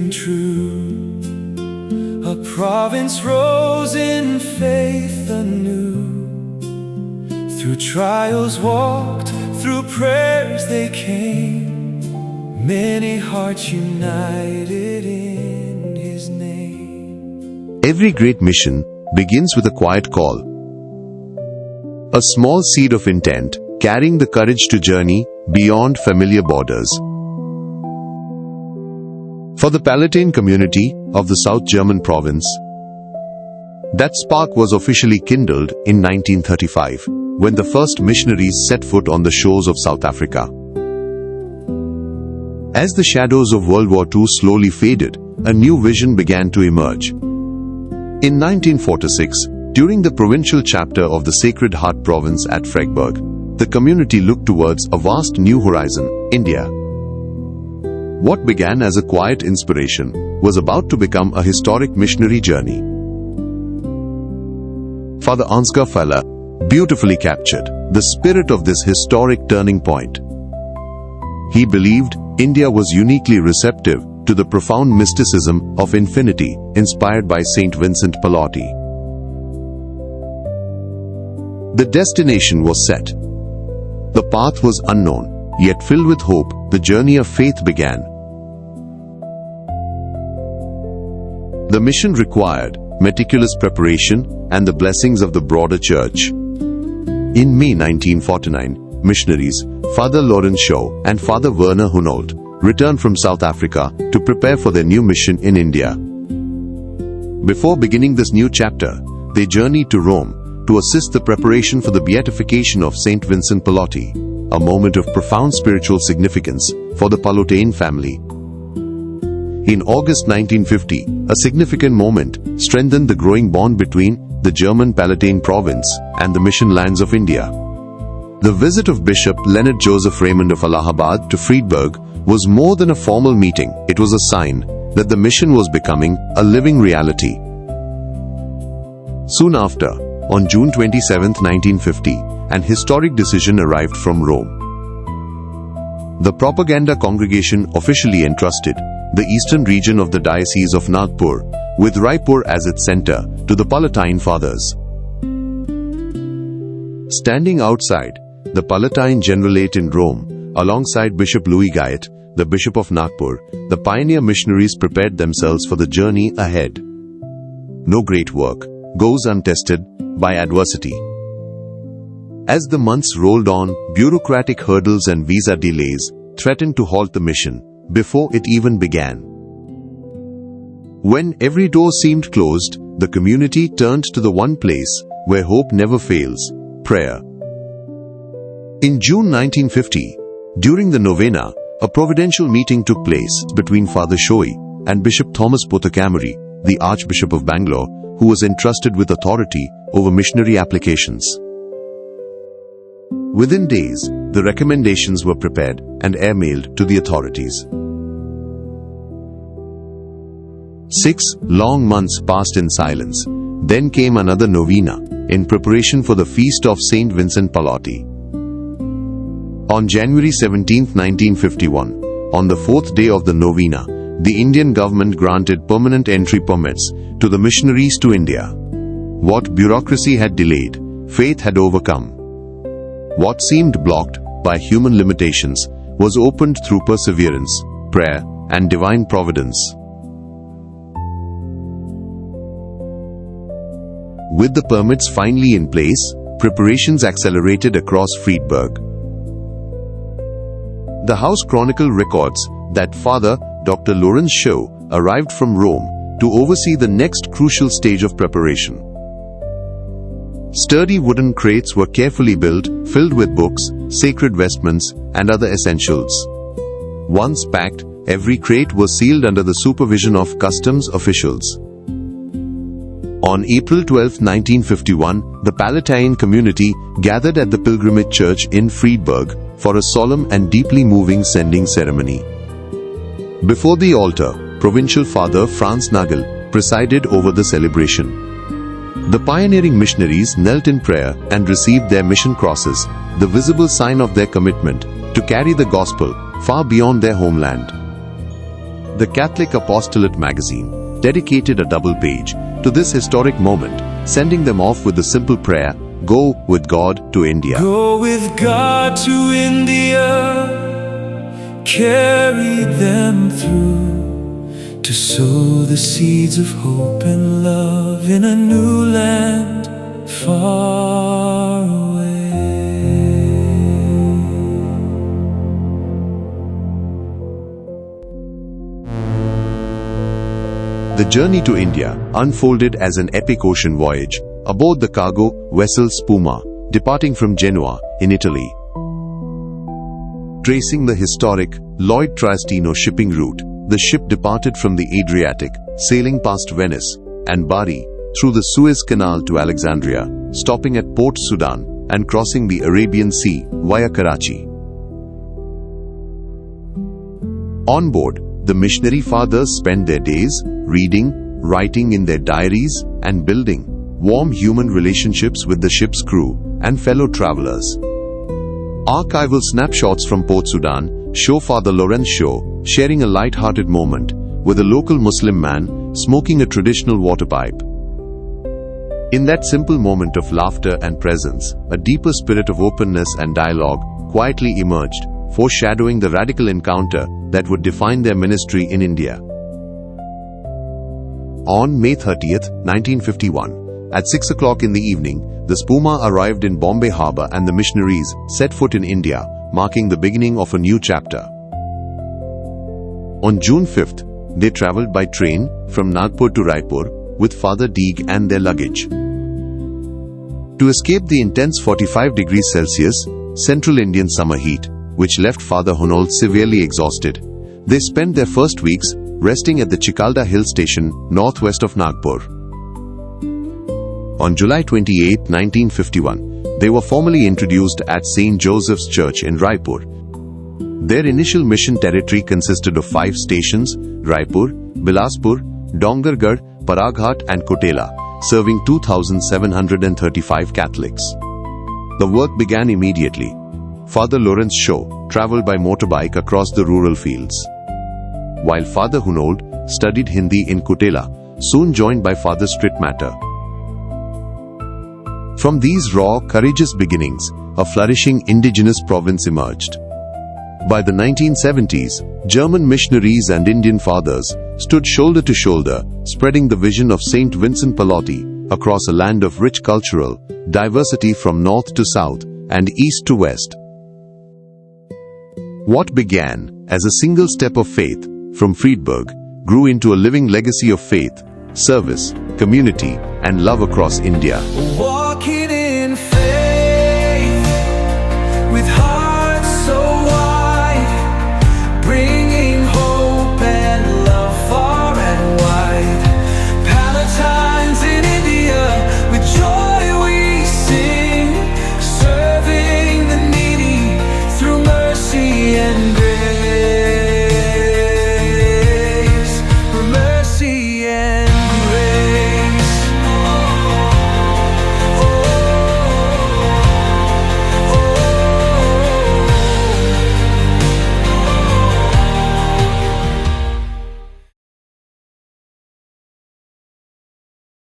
came true. A province rose in faith anew. Through trials walked, through prayers they came. Many hearts united in His name. Every great mission begins with a quiet call. A small seed of intent, carrying the courage to journey beyond familiar borders. For the Pallottine community of the South German province, that spark was officially kindled in 1935, when the first missionaries set foot on the shores of South Africa. As the shadows of World War II slowly faded, a new vision began to emerge. In 1946, during the Provincial Chapter of the Sacred Heart Province at Friedberg, the community looked towards a vast new horizon, India. What began as a quiet inspiration was about to become a historic missionary journey. Father Ansgar Faller beautifully captured the spirit of this historic turning point. He believed India was uniquely receptive to the profound mysticism of infinity inspired by Saint Vincent Pallotti. The destination was set. The path was unknown, yet filled with hope, the journey of faith began. The mission required meticulous preparation and the blessings of the broader church. In May 1949, missionaries Father Lawrence Shaw and Father Werner Hunold returned from South Africa to prepare for their new mission in India. Before beginning this new chapter, they journeyed to Rome to assist the preparation for the beatification of Saint Vincent Pallotti, a moment of profound spiritual significance for the Pallottine family. In August 1950, a significant moment strengthened the growing bond between the German Pallottine province and the mission lands of India. The visit of Bishop Leonard Joseph Raymond of Allahabad to Friedberg was more than a formal meeting. It was a sign that the mission was becoming a living reality. Soon after, on June 27, 1950, an historic decision arrived from Rome. The Propaganda Congregation officially entrusted the eastern region of the Diocese of Nagpur, with Raipur as its center, to the Pallottine Fathers. Standing outside the Pallottine Generalate in Rome, alongside Bishop Louis Guyot, the Bishop of Nagpur, the pioneer missionaries prepared themselves for the journey ahead. No great work goes untested by adversity. As the months rolled on, bureaucratic hurdles and visa delays threatened to halt the mission before it even began. When every door seemed closed, the community turned to the one place where hope never fails: prayer. In June 1950, during the novena, a providential meeting took place between Father Shoei and Bishop Thomas Pothakamari, the Archbishop of Bangalore, who was entrusted with authority over missionary applications. Within days, the recommendations were prepared and airmailed to the authorities. 6 long months passed in silence. Then came another novena, in preparation for the feast of Saint Vincent Pallotti. On January 17, 1951, on the 4th day of the novena, the Indian government granted permanent entry permits to the missionaries to India. What bureaucracy had delayed, faith had overcome. What seemed blocked by human limitations was opened through perseverance, prayer, and divine providence. With the permits finally in place, preparations accelerated across Friedberg. The House Chronicle records that Father Dr. Lawrence Shaw arrived from Rome to oversee the next crucial stage of preparation. Sturdy wooden crates were carefully built, filled with books, sacred vestments, and other essentials. Once packed, every crate was sealed under the supervision of customs officials. On April 12, 1951, the Pallottine community gathered at the Pilgrimage Church in Friedberg for a solemn and deeply moving sending ceremony. Before the altar, Provincial Father Franz Nagel presided over the celebration. The pioneering missionaries knelt in prayer and received their mission crosses, the visible sign of their commitment to carry the gospel far beyond their homeland. The Catholic Apostolate magazine dedicated a double page to this historic moment, sending them off with the simple prayer, "Go with God to India." Go with God to India, carry them through, to sow the seeds of hope and love in a new land far away. The journey to India unfolded as an epic ocean voyage aboard the cargo vessel Spuma, departing from Genoa in Italy. Tracing the historic Lloyd Triestino shipping route, the ship departed from the Adriatic, sailing past Venice and Bari through the Suez Canal to Alexandria, stopping at Port Sudan and crossing the Arabian Sea via Karachi. On board, the missionary fathers spent their days reading, writing in their diaries, and building warm human relationships with the ship's crew and fellow travelers. Archival snapshots from Port Sudan show Father Lawrence Shaw sharing a light-hearted moment with a local Muslim man smoking a traditional water pipe. In that simple moment of laughter and presence, a deeper spirit of openness and dialogue quietly emerged, foreshadowing the radical encounter that would define their ministry in India. On May 30th, 1951, at 6 o'clock in the evening, the Spuma arrived in Bombay Harbour and the missionaries set foot in India, marking the beginning of a new chapter. On June 5th, they travelled by train from Nagpur to Raipur with Father Deeg and their luggage. To escape the intense 45 degrees Celsius central Indian summer heat, which left Father Hunold severely exhausted, they spent their first weeks resting at the Chikalda hill station northwest of Nagpur. On July 28, 1951, they were formally introduced at St. Joseph's Church in Raipur. Their initial mission territory consisted of 5 stations: Raipur, Bilaspur, Dongargarh, Paraghat and Kotela, serving 2,735 Catholics. The work began immediately. Father Lawrence Shaw travelled by motorbike across the rural fields, while Father Hunold studied Hindi in Kotela, soon joined by Father Strittmatter. From these raw, courageous beginnings, a flourishing indigenous province emerged. By the 1970s, German missionaries and Indian fathers stood shoulder to shoulder, spreading the vision of Saint Vincent Pallotti across a land of rich cultural diversity from north to south and east to west. What began as a single step of faith from Friedberg grew into a living legacy of faith, service, community, and love across India.